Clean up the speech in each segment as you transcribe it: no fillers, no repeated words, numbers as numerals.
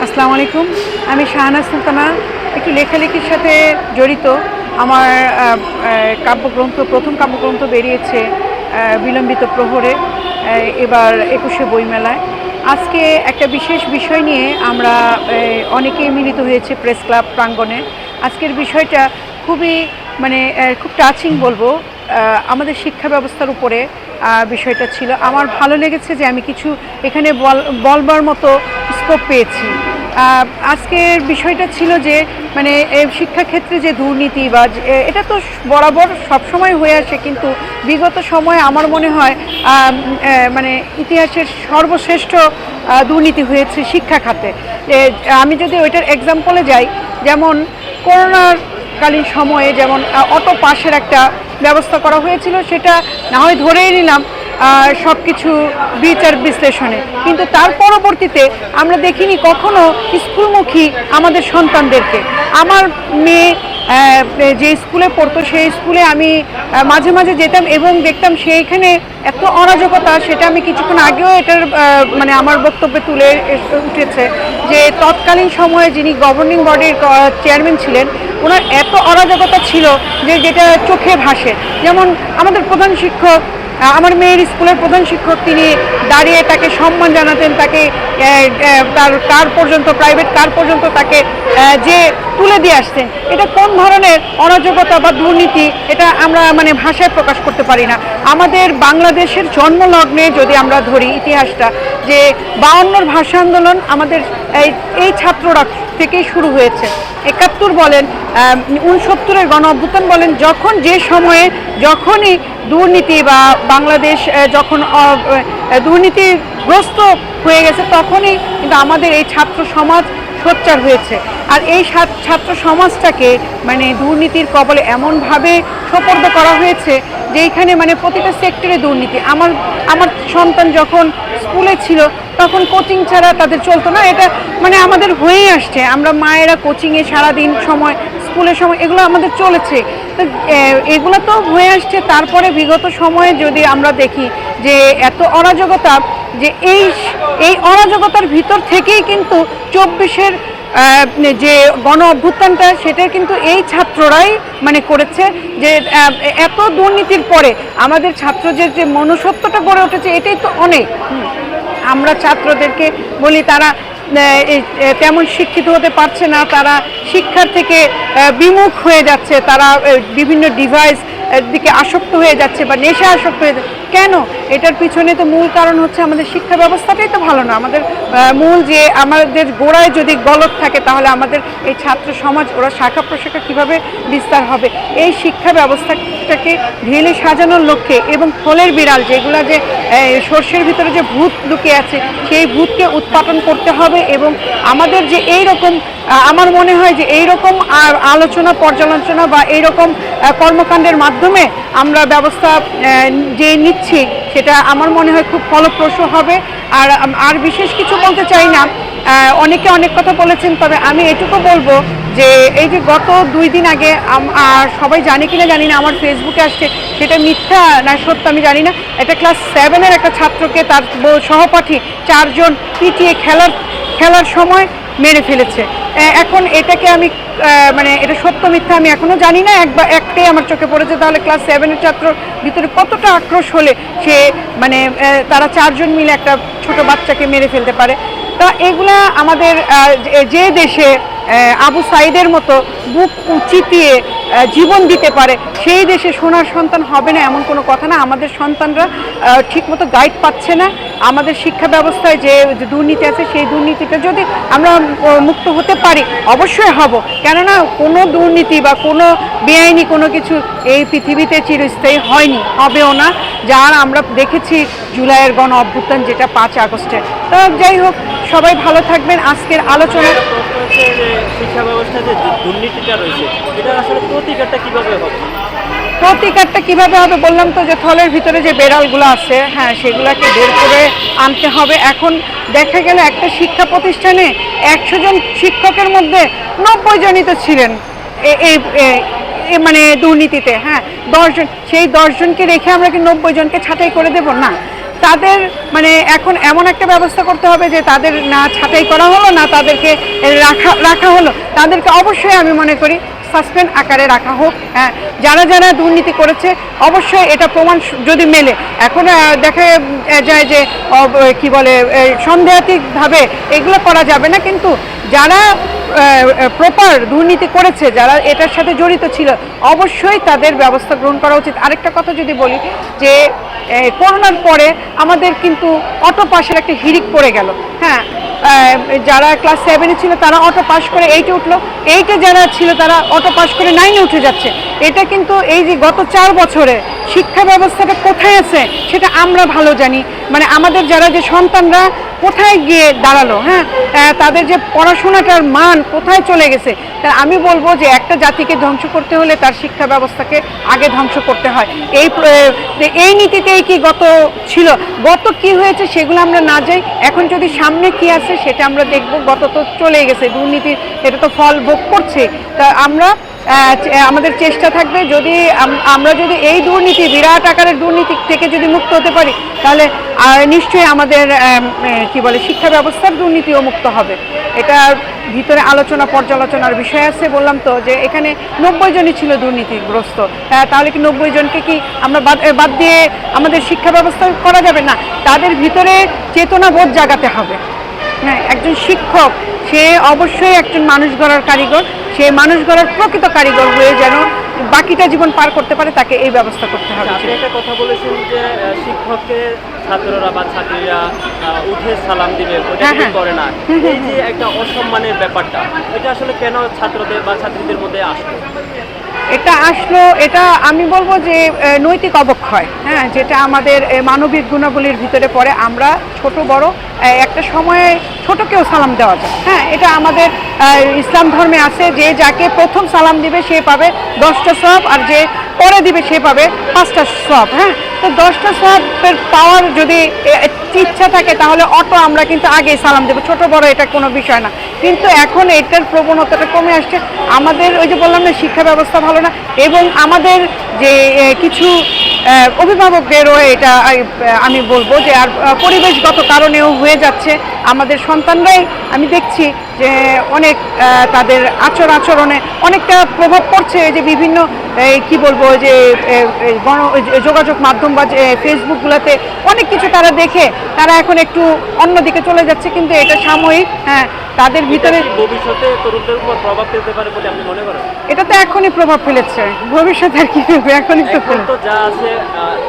আসসালামু আলাইকুম। আমি শাহানাজ সুলতানা। একটু লেখালেখির সাথে জড়িত। আমার কাব্যগ্রন্থ প্রথম কাব্যগ্রন্থ বেরিয়েছে বিলম্বিত প্রহরে, এবার ২১শে বইমেলায়। আজকে একটা বিশেষ বিষয় নিয়ে আমরা অনেকেই মিলিত হয়েছে প্রেস ক্লাব প্রাঙ্গণে। আজকের বিষয়টা খুবই খুব টাচিং বলবো। আমাদের শিক্ষা ব্যবস্থার উপরে বিষয়টা ছিল। আমার ভালো লেগেছে যে আমি কিছু এখানে বলবার মতো স্কোপ পেয়েছি। আজকের বিষয়টা ছিল যে শিক্ষাক্ষেত্রে যে দুর্নীতি বা এটা তো বরাবর সবসময় হয়ে আসে, কিন্তু বিগত সময়ে আমার মনে হয় ইতিহাসের সর্বশ্রেষ্ঠ দুর্নীতি হয়েছে শিক্ষা খাতে। আমি যদি ওইটার এক্সাম্পলে যাই, যেমন করোনার কালীন সময়ে যেমন অটো পাসের একটা ব্যবস্থা করা হয়েছিল, সেটা না হয় ধরেই নিলাম সব কিছু বিচার বিশ্লেষণে, কিন্তু তার পরবর্তীতে আমরা দেখিনি কখনো স্কুলমুখী আমাদের সন্তানদেরকে। আমার মেয়ে যে স্কুলে পড়তো সেই স্কুলে আমি মাঝে মাঝে যেতাম এবং দেখতাম সেইখানে এত অরাজকতা, সেটা আমি কিছুক্ষণ আগেও এটার আমার বক্তব্যে তুলে উঠেছে যে তৎকালীন সময়ে যিনি গভর্নিং বডির চেয়ারম্যান ছিলেন, ওনার এত অরাজকতা ছিল যে যেটা চোখে ভাসে। যেমন আমাদের প্রধান শিক্ষক, আমার মেয়ের স্কুলের প্রধান শিক্ষক, তিনি দাঁড়িয়ে তাকে সম্মান জানাতেন, তাকে তার কার পর্যন্ত, প্রাইভেট কার পর্যন্ত তাকে যে তুলে দিয়ে আসতেন। এটা কোন ধরনের অরাজকতা বা দুর্নীতি, এটা আমরা ভাষায় প্রকাশ করতে পারি না। আমাদের বাংলাদেশের জন্মলগ্নে যদি আমরা ধরি ইতিহাসটা, যে ৫২ ভাষা আন্দোলন আমাদের এই ছাত্ররা থেকেই শুরু হয়েছে। ৭১ বলেন, ৬৯-এর গণ অভ্যুত্থান বলেন, যখন যে সময়ে যখনই দুর্নীতি বা বাংলাদেশ যখন দুর্নীতিগ্রস্ত হয়ে গেছে, তখনই কিন্তু আমাদের এই ছাত্র সমাজ সোচ্চার হয়েছে। আর এই ছাত্র সমাজটাকে দুর্নীতির কবলে এমনভাবে সোপর্দ করা হয়েছে যে এইখানে প্রতিটা সেক্টরে দুর্নীতি। আমার সন্তান যখন স্কুলে ছিল তখন কোচিং ছাড়া তাদের চলতো না। এটা আমাদের হয়েই আসছে। আমরা মায়েরা কোচিংয়ে সারাদিন সময়, স্কুলের সময়, এগুলো আমাদের চলেছে। তো এগুলো তো হয়ে আসছে। তারপরে বিগত সময়ে যদি আমরা দেখি যে এত অরাজকতা, যে এই অরাজকতার ভিতর থেকেই কিন্তু ২৪-এর যে গণ অভ্যুত্থানটা, সেটা কিন্তু এই ছাত্ররাই করেছে। যে এত দুর্নীতির পরে আমাদের ছাত্রদের যে মনুষ্যত্বটা গড়ে উঠেছে, এটাই তো অনেক। আমরা ছাত্রদেরকে বলি তারা তেমন শিক্ষিত হতে পারছে না, তারা শিক্ষার থেকে বিমুখ হয়ে যাচ্ছে, তারা বিভিন্ন ডিভাইস দিকে আসক্ত হয়ে যাচ্ছে বা নেশা আসক্ত হয়ে যাচ্ছে। কেন? এটার পিছনে তো মূল কারণ হচ্ছে আমাদের শিক্ষা ব্যবস্থাটাই তো ভালো না। আমাদের মূল যে আমাদের গোড়ায় যদি গলদ থাকে, তাহলে আমাদের এই ছাত্র সমাজ, ওরা শাখা প্রশাখা কীভাবে বিস্তার হবে? এই শিক্ষা ব্যবস্থাটাকে ঢেলে সাজানোর লক্ষ্যে এবং ফলের বিড়াল, যেগুলো যে সর্ষের ভিতরে যে ভূত লুকিয়ে আছে, সেই ভূতকে উৎপাটন করতে হবে। এবং আমাদের যে এই রকম, আমার মনে হয় যে এই রকম আলোচনা, পর্যালোচনা বা এই রকম কর্মকাণ্ডের মাধ্যমে আমরা ব্যবস্থা যে নিচ্ছি, সেটা আমার মনে হয় খুব ফলপ্রসূ হবে। আর বিশেষ কিছু বলতে চাই না। অনেকে অনেক কথা বলেছেন, তবে আমি এটুকু বলবো যে এই যে গত ২ দিন আগে, সবাই জানে কিনা জানি না, আমার ফেসবুকে আসছে, সেটা মিথ্যা না সত্য আমি জানি না, একটা ক্লাস 7-এর একটা ছাত্রকে তার সহপাঠী 4 জন পিটিয়ে খেলার সময় মেরে ফেলেছে। এখন এটাকে আমি এটা সত্য মিথ্যা আমি এখনও জানি না। একটাই আমার চোখে পড়েছে, তাহলে ক্লাস 7-এর ছাত্রর ভিতরে কতটা আক্রোশ হলে সে তারা 4 জন মিলে একটা ছোট বাচ্চাকে মেরে ফেলতে পারে। তা এগুলা আমাদের যে দেশে আবু সাইদের মতো বুক চিতিয়ে জীবন দিতে পারে, সেই দেশে সোনার সন্তান হবে না এমন কোনো কথা না। আমাদের সন্তানরা ঠিকমতো গাইড পাচ্ছে না। আমাদের শিক্ষা ব্যবস্থায় যে দুর্নীতি আছে, সেই দুর্নীতিটা যদি আমরা মুক্ত হতে পারি, অবশ্যই হব। কেননা কোনো দুর্নীতি বা কোনো বেআইনি কোনো কিছু এই পৃথিবীতে চিরস্থায়ী হয়নি, হবেও না। যার আমরা দেখেছি জুলাইয়ের গণ অভ্যুত্থান, যেটা ৫ আগস্টে। তো যাই হোক, সবাই ভালো থাকবেন। আজকের আলোচনা, শিক্ষা ব্যবস্থায় যে দুর্নীতিটা রয়েছে, এটা আসলে প্রতিকারটা কিভাবে হবে? প্রতিকারটা কিভাবে হবে বললাম তো, যে থলের ভিতরে যে বেড়ালগুলো আছে, হ্যাঁ, সেগুলোকে বের করে আনতে হবে। এখন দেখা গেল একটা শিক্ষা প্রতিষ্ঠানে ১০০ জন শিক্ষকের মধ্যে ৯০ জনই তো ছিলেন এই দুর্নীতিতে। হ্যাঁ, ১০ জন, সেই ১০ জনকে রেখে আমরা কি ৯০ জনকে ছাঁটাই করে দেব? না। তাদের মানে এখন এমন একটা ব্যবস্থা করতে হবে যে তাদের না ছাঁটাই করা হলো না তাদেরকে রাখা হলো, তাদেরকে অবশ্যই আমি মনে করি সাসপেন্ড আকারে রাখা হোক। হ্যাঁ, যারা যারা দুর্নীতি করেছে অবশ্যই এটা প্রমাণ যদি মেলে, এখন দেখা যায় যে কি বলে সন্দেহাতীতভাবে এগুলো করা যাবে না, কিন্তু যারা প্রপার দুর্নীতি করেছে, যারা এটার সাথে জড়িত ছিল, অবশ্যই তাদের ব্যবস্থা গ্রহণ করা উচিত। আরেকটা কথা যদি বলি যে করোনার পরে আমাদের কিন্তু অটো পাসের একটা হিড়িক পড়ে গেল। হ্যাঁ, যারা ক্লাস 7-এ ছিল তারা অটো পাস করে 8-এ উঠলো, 8-এ যারা ছিল তারা অটো পাস করে 9-এ উঠে যাচ্ছে। এটা কিন্তু এই যে গত 4 বছরে শিক্ষা ব্যবস্থাটা কোথায় আছে সেটা আমরা ভালো জানি। মানে আমাদের যারা যে সন্তানরা কোথায় গিয়ে দাঁড়ালো, হ্যাঁ, তাদের যে পড়াশোনাটার মান কোথায় চলে গেছে। তা আমি বলবো যে একটা জাতিকে ধ্বংস করতে হলে তার শিক্ষা ব্যবস্থাকে আগে ধ্বংস করতে হয়। এই নীতিতেই কি গত ছিল, গত কি হয়েছে সেগুলো আমরা না যাই, এখন যদি সামনে কি আছে সেটা আমরা দেখব। গত তো চলে গেছে, দুর্নীতির এটা তো ফল ভোগ করছে। তা আমরা আমাদের চেষ্টা থাকবে যদি আমরা যদি এই দুর্নীতি, বিরাট আকারের দুর্নীতি থেকে যদি মুক্ত হতে পারি, তাহলে নিশ্চয়ই আমাদের কি বলে শিক্ষা ব্যবস্থার দুর্নীতিও মুক্ত হবে। এটার ভিতরে আলোচনা পর্যালোচনার বিষয় আছে। বললাম তো যে এখানে 90 জনই ছিল দুর্নীতিগ্রস্ত, তাহলে কি 90 জনকে কি আমরা বাদ দিয়ে আমাদের শিক্ষা ব্যবস্থা করা যাবে না? তাদের ভিতরে চেতনাবোধ জাগাতে হবে। হ্যাঁ, একজন শিক্ষক সে অবশ্যই একজন মানুষ গড়ার কারিগর, সে মানুষ গড়ার প্রকৃত কারিগর হয়ে যেন বাকিটা জীবন পার করতে পারে, তাকে এই ব্যবস্থা করতে হবে। আপনি একটা কথা বলেছেন যে শিক্ষককে ছাত্ররা বা ছাত্রীরা উঠে সালাম দিবে, ওটা কিন্তু করে না। এই যে একটা অসম্মানের ব্যাপারটা, এটা আসলে কেন ছাত্রদের বা ছাত্রীদের মধ্যে আসলো? এটা আসলো, এটা আমি বলবো যে নৈতিক অবক্ষয়। হ্যাঁ, যেটা আমাদের মানবিক গুণাবলীর ভিতরে পড়ে। আমরা ছোট বড় একটা সময়ে ছোটকেও সালাম দেওয়া যায়। হ্যাঁ, এটা আমাদের ইসলাম ধর্মে আছে যে যাকে প্রথম সালাম দিবে সে পাবে 10টা সওয়াব, আর যে পরে দিবে সে পাবে 5টা সওয়াব। হ্যাঁ, তো 10টা সওয়াবের পাওয়ার যদি ইচ্ছা থাকে তাহলে আমরা কিন্তু আগেই সালাম দেবো, ছোট বড় এটা কোনো বিষয় না। কিন্তু এখন এটার প্রবণতাটা কমে আসছে। আমাদের ওই যে বললাম না, শিক্ষা ব্যবস্থা ভালো না, এবং আমাদের যে কিছু অভিভাবকদেরও এটা আমি বলবো যে আর পরিবেশগত কারণেও হয়ে যাচ্ছে। আমাদের সন্তানরাই আমি দেখছি যে অনেক তাদের আচরণে অনেকটা প্রভাব পড়ছে। যে বিভিন্ন কি বলবো যে যোগাযোগ মাধ্যম বা ফেসবুকগুলোতে অনেক কিছু তারা দেখে তারা এখন একটু অন্যদিকে চলে যাচ্ছে, কিন্তু এটা সাময়িক। হ্যাঁ, তাদের ভিতরে ভবিষ্যতে তরুণদের উপর প্রভাব ফেলতে পারে বলে আপনি মনে করেন? এটা তো এখনই প্রভাব ফেলেছে, ভবিষ্যতে আর কি হবে, এখনই তো তো যা আছে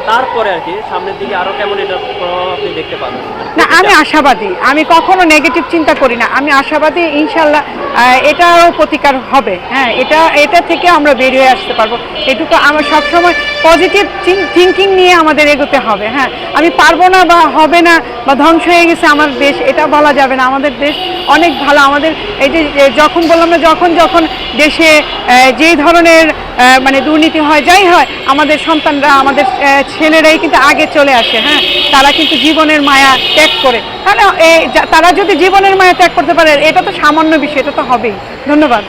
তারপরে আর কি সামনের দিকে আরো কেমন এটা প্রভাব আপনি দেখতে পাবেন? না, আমি আশাবাদী, আমি কখনো নেগেটিভ চিন্তা করি না, আমি আশাবাদী ইনশাল্লাহ এটারও প্রতিকার হবে। হ্যাঁ, এটা থেকে আমরা বেরিয়ে আসতে পারবো, এটুকু আমার সবসময় পজিটিভ থিঙ্কিং নিয়ে আমাদের এগোতে হবে। হ্যাঁ, আমি পারবো না বা হবে না বা ধ্বংস হয়ে গেছে আমার দেশ, এটা বলা যাবে না। আমাদের দেশ অনেক ভালো। আমাদের এই যে যখন বললাম না, যখন দেশে যেই ধরনের মানে দুর্নীতি হয়, যাই হয়, আমাদের সন্তানরা, আমাদের ছেলেরাই কিন্তু আগে চলে আসে। হ্যাঁ, তারা কিন্তু জীবনের মায়া ত্যাগ করে। তাহলে তারা যদি জীবনের মায়া ত্যাগ করতে পারে, এটা তো সামান্য বিষয়, এটা তো হবেই। ধন্যবাদ।